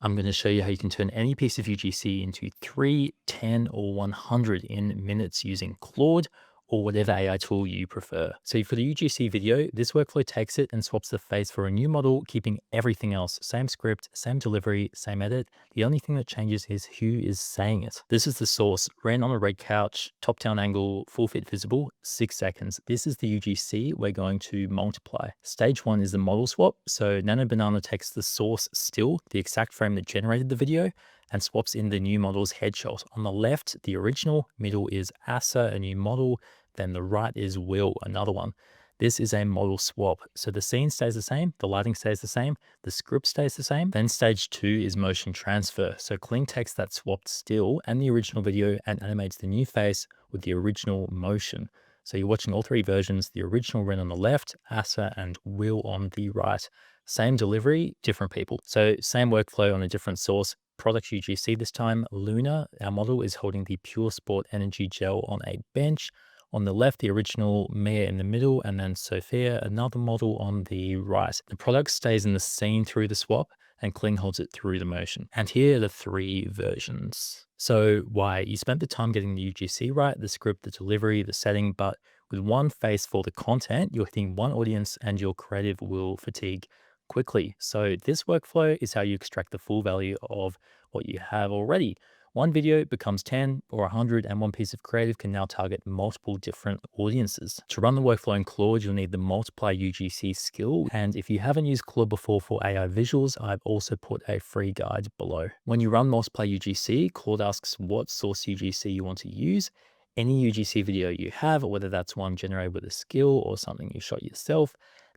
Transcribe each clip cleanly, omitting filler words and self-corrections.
I'm going to show you how you can turn any piece of UGC into 3, 10, or 100 in minutes using Claude or whatever AI tool you prefer. So for the UGC video, this workflow takes it and swaps the face for a new model, keeping everything else. Same script, same delivery, same edit. The only thing that changes is who is saying it. This is the source. Ran on a red couch, top-down angle, full fit visible, 6 seconds. This is the UGC we're going to multiply. Stage 1 is the model swap. So Nano Banana takes the source still, the exact frame that generated the video, and swaps in the new model's headshot. On the left, the original, middle is Asa, a new model, then the right is Will, another one. This is a model swap. So the scene stays the same, the lighting stays the same, the script stays the same. Then stage 2 is motion transfer. So Kling takes that swapped still and the original video and animates the new face with the original motion. So you're watching all three versions, the original Ren on the left, Asa and Will on the right. Same delivery, different people. So same workflow on a different source. Product UGC this time, Luna, our model, is holding the Pure Sport Energy Gel on a bench. On the left, the original Mia in the middle, and then Sophia, another model on the right. The product stays in the scene through the swap, and Kling holds it through the motion. And here are the three versions. So why? You spent the time getting the UGC right, the script, the delivery, the setting, but with one face for the content, you're hitting one audience and your creative will fatigue quickly. So this workflow is how you extract the full value of what you have already. One video becomes 10 or 100, and one piece of creative can now target multiple different audiences. To run the workflow in Claude, you'll need the multiply UGC skill. And if you haven't used Claude before for AI visuals, I've also put a free guide below. When you run multiply UGC, Claude asks what source UGC you want to use. Any UGC video you have, whether that's one generated with a skill or something you shot yourself,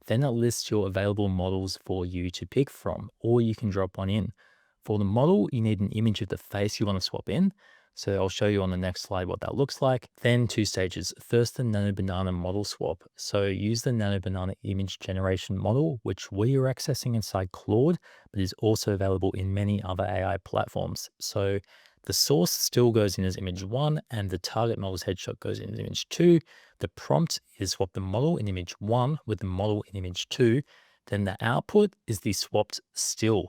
then it lists your available models for you to pick from, or you can drop one in. For the model, you need an image of the face you want to swap in. So I'll show you on the next slide what that looks like. Then two stages. First, the Nano Banana model swap. So use the Nano Banana image generation model, which we are accessing inside Claude, but is also available in many other AI platforms. So the source still goes in as image 1 and the target model's headshot goes in as image 2. The prompt is swap the model in image 1 with the model in image 2. Then the output is the swapped still.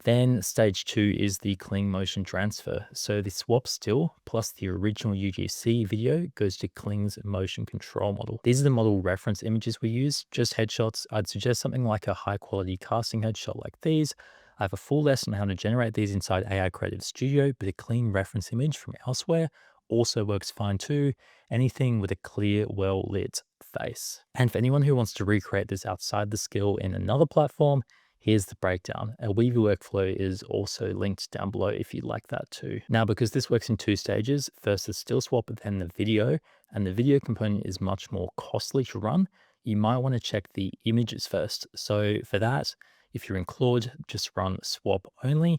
Then stage 2 is the Kling motion transfer. So the swap still plus the original UGC video goes to Kling's motion control model. These are the model reference images we use, just headshots. I'd suggest something like a high quality casting headshot like these. I have a full lesson on how to generate these inside AI Creative Studio, but a clean reference image from elsewhere also works fine too. Anything with a clear, well-lit face. And for anyone who wants to recreate this outside the skill in another platform, here's the breakdown. Our Weavy workflow is also linked down below if you'd like that too. Now, because this works in two stages, first the still swap, then the video, and the video component is much more costly to run, you might want to check the images first. So for that, if you're in Claude, just run swap only.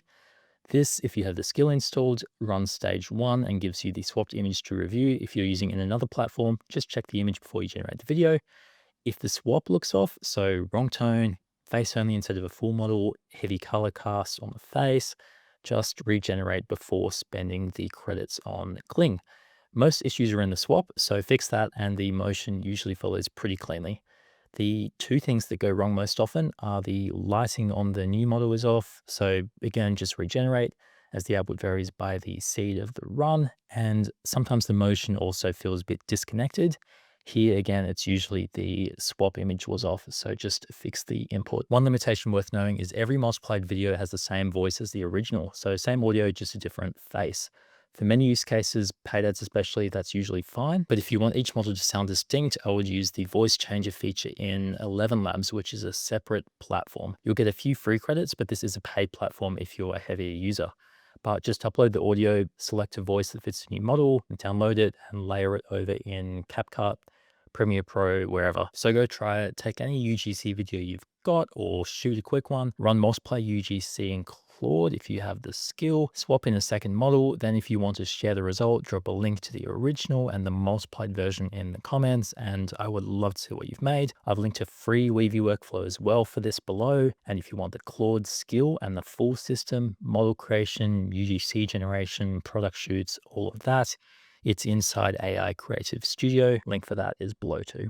This, if you have the skill installed, runs stage 1 and gives you the swapped image to review. If you're using in another platform, just check the image before you generate the video. If the swap looks off, so wrong tone, face only instead of a full model, heavy color cast on the face, just regenerate before spending the credits on Kling. Most issues are in the swap, so fix that and the motion usually follows pretty cleanly. The two things that go wrong most often are the lighting on the new model is off. So again, just regenerate as the output varies by the seed of the run. And sometimes the motion also feels a bit disconnected. Here again, it's usually the swap image was off, so just fix the input. One limitation worth knowing is every multiplied video has the same voice as the original. So same audio, just a different face. For many use cases, paid ads especially, that's usually fine. But if you want each model to sound distinct, I would use the voice changer feature in 11 Labs, which is a separate platform. You'll get a few free credits, but this is a paid platform if you're a heavier user. But just upload the audio, select a voice that fits the new model, and download it and layer it over in CapCut, Premiere Pro, wherever. So go try it. Take any UGC video you've got or shoot a quick one. Run multiply UGC in Claude if you have the skill. Swap in a second model. Then if you want to share the result, drop a link to the original and the multiplied version in the comments, and I would love to see what you've made. I've linked a free Weavy workflow as well for this below. And if you want the Claude skill and the full system, model creation, UGC generation, product shoots, all of that, it's inside AI Creative Studio. Link for that is below too.